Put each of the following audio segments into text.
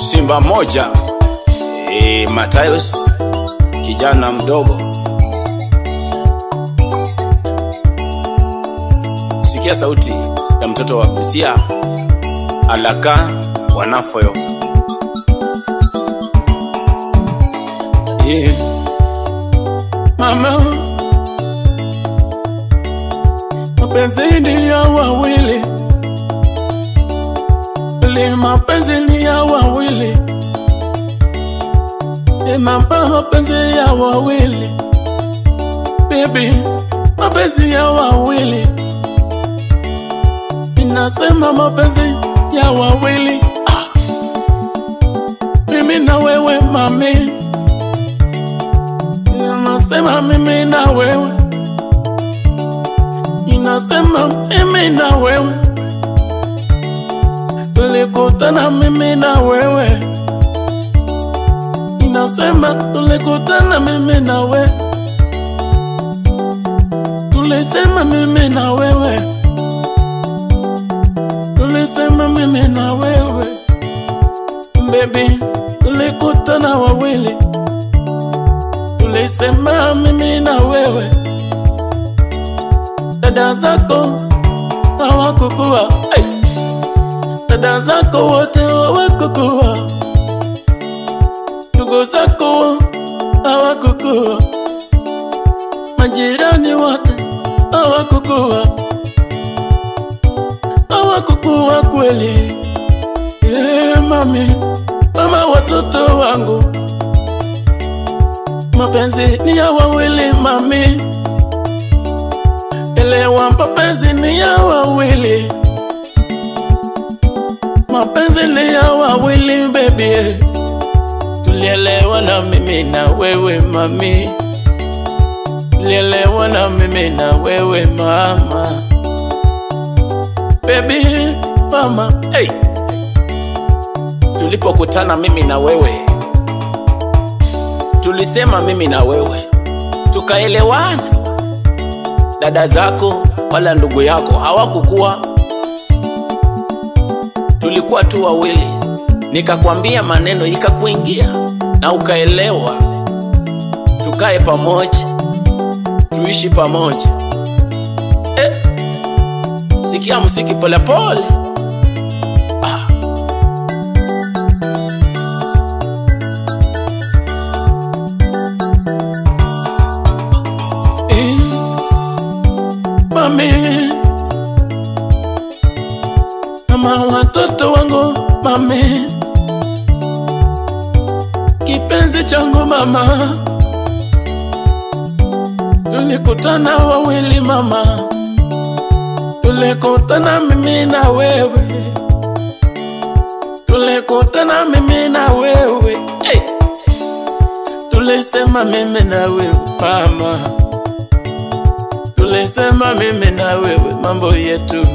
Simba moja, Matayos kijana mdogo. Sikia sauti ya mtoto wa Busia, Alaka Wanafoyo. Mama, mapenzi ni ya wawili, mapenzi ni ya wawili, mama, mapenzi ya wawili, baby, mapenzi ya wawili, inasema mapenzi ya wawili, mimi na wewe mami, inasema mimi na wewe, inasema mimi na wewe, tulikutana mimi na wewe, inasema tulikutana mimi na wewe, tulisema mimi na wewe, tulisema mimi na wewe, baby, tulikutana wawili, tulisema mimi na wewe. Dada zako hawakukua, dada zako wote hawakukua, ndugu zako hawakukua, majirani wote hawakukua, hawakukua kweli. Mami, mama watoto wangu, mapenzi ni ya wawili mami, elewa mapenzi ni ya wawili, mapenzi ni ya wawili baby, tulielewa na mimi na wewe mami, tulielewa na mimi na wewe mama, baby, mama, tulipokutana mimi na wewe, tulisema mimi na wewe, tukaelewana. Dada zako wala ndugu yako hawakukua, tulikuwa tu wawili, nikakwambia maneno ikakuingia na ukaelewa, tukae pamoja, tuishi pamoja. Sikia muziki pole pole. Mami, mama watoto wangu mami, kipenzi changu mama, tulikutana wawili mama, tulikutana mimi na wewe, tulikutana mimi na wewe, tulisema mimi na wewe mama, tulisema mimi na wewe mambo yetu,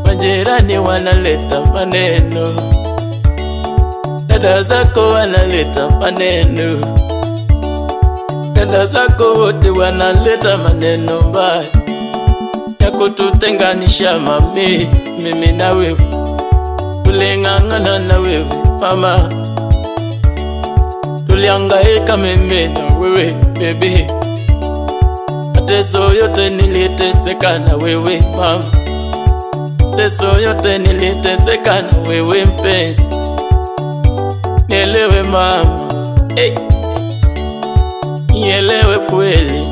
majirani wanaleta maneno, dada zako wanaleta maneno, dada zako wote wanaleta maneno mbaya ya kututenganisha mami, mimi na wewe, tuling'ang'ana na wewe mama, tulihangaika mimi na wewe baby, mateso yote niliteseka na wewe mama, mateso yote niliteseka na wewe mpenzi, nielewe mama, nielewe kweli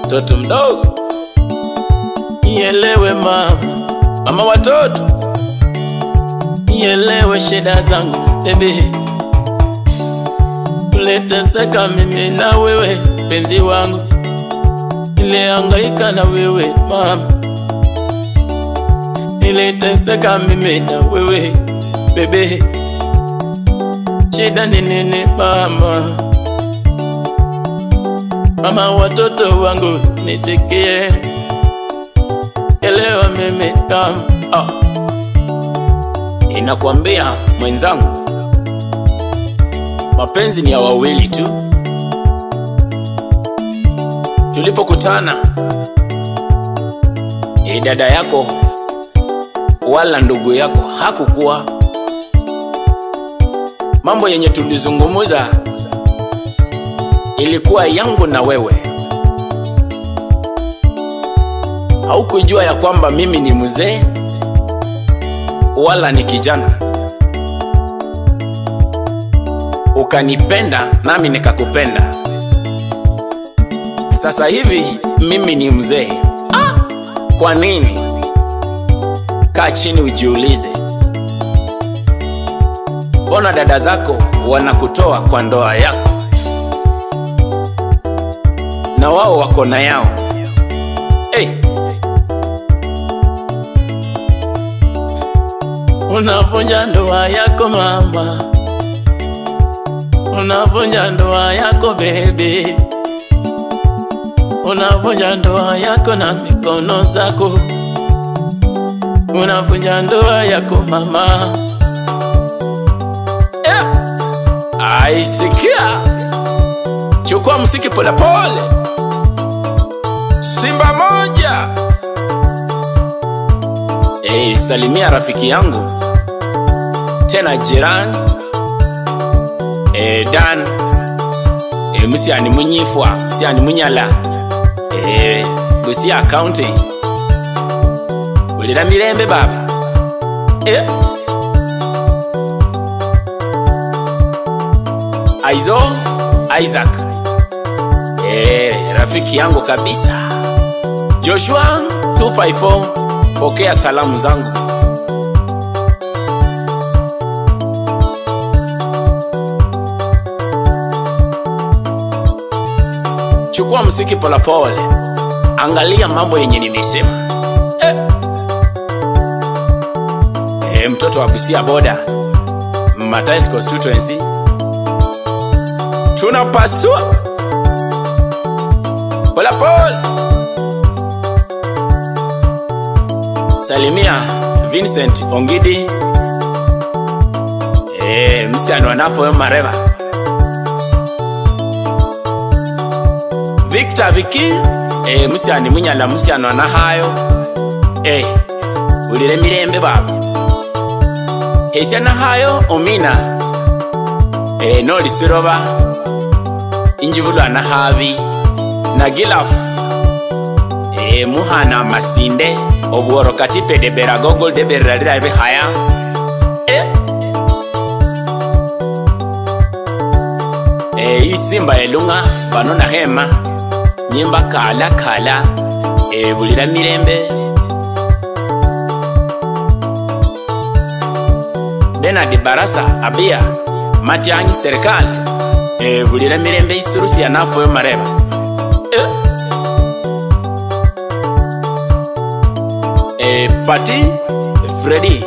mtoto mdogo, nielewe mama, mama watoto, nielewe shida zangu baby, tuliteseka mimi na wewe penzi wangu, nilihangaika na wewe mama, niliteseka mimi na wewe bebe, shida ni nini mama, mama watoto wangu nisikie, elewa mimi kama inakwambia mwenzangu, mapenzi ni ya wawili tu. Tulipokutana, dada yako wala ndugu yako hakukuwa, mambo yenye tulizungumuza ilikuwa yangu na wewe. Haukujua ya kwamba mimi ni mzee wala ni kijana. Ukanipenda nami nikakupenda. Sasa hivi mimi ni mzee. Kwa nini? Kaa chini ujiulize. Mbona dada zako wanakutoa kwa ndoa yako na wao wako na yao? Unavunja ndoa yako mama, unavunja ndoa yako baby, unavunja ndoa yako na mikono zako, unavunja ndoa yako mama. Aisikia, chukua muziki pole pole. Simba moja. Salimia rafiki yangu tena jirani Dan musiani munyifwa, musiani munyala Busia County. Ulira mirembe baba. Aizo Isaac rafiki yangu kabisa. Joshua 254, pokea salamu zangu. Chukua muziki pole pole. Angalia mambo yenye nimesema. Mtoto wa Busia boda, Matayes constituency. Tunapasua pole pole. Salimia Vincent Ongidi msiano wanafo mareva. Victor Viki msiani munyala msiano wanahayo. Ulire mirembe baba. Hesiana hayo Omina Noli Siroba Injibulu anahabi na Gilaf Muhana Masinde Obuoro katipe de Beragogol de Berradirabe haya. Isimba elunga banona hema nyimba kala kala bulira mirembe. Benard Barasa Abia Matiangi serikali bulira mirembe isurusi ya nafo yo mareba. Pati Freddy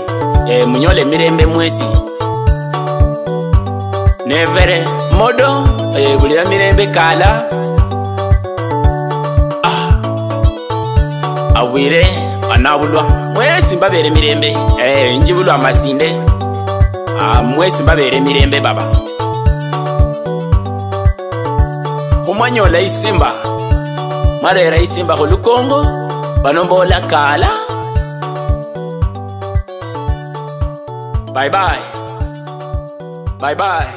munyole mirembe mwesi Nevere Modo bulira mirembe kala. Awire anabulwa mwesi mbabere mirembe. Njibulwa amasinde mwesi mbabere mirembe baba. Kumanyola isimba marera isimba holukongo banombola kala. Bye bye. Bye bye.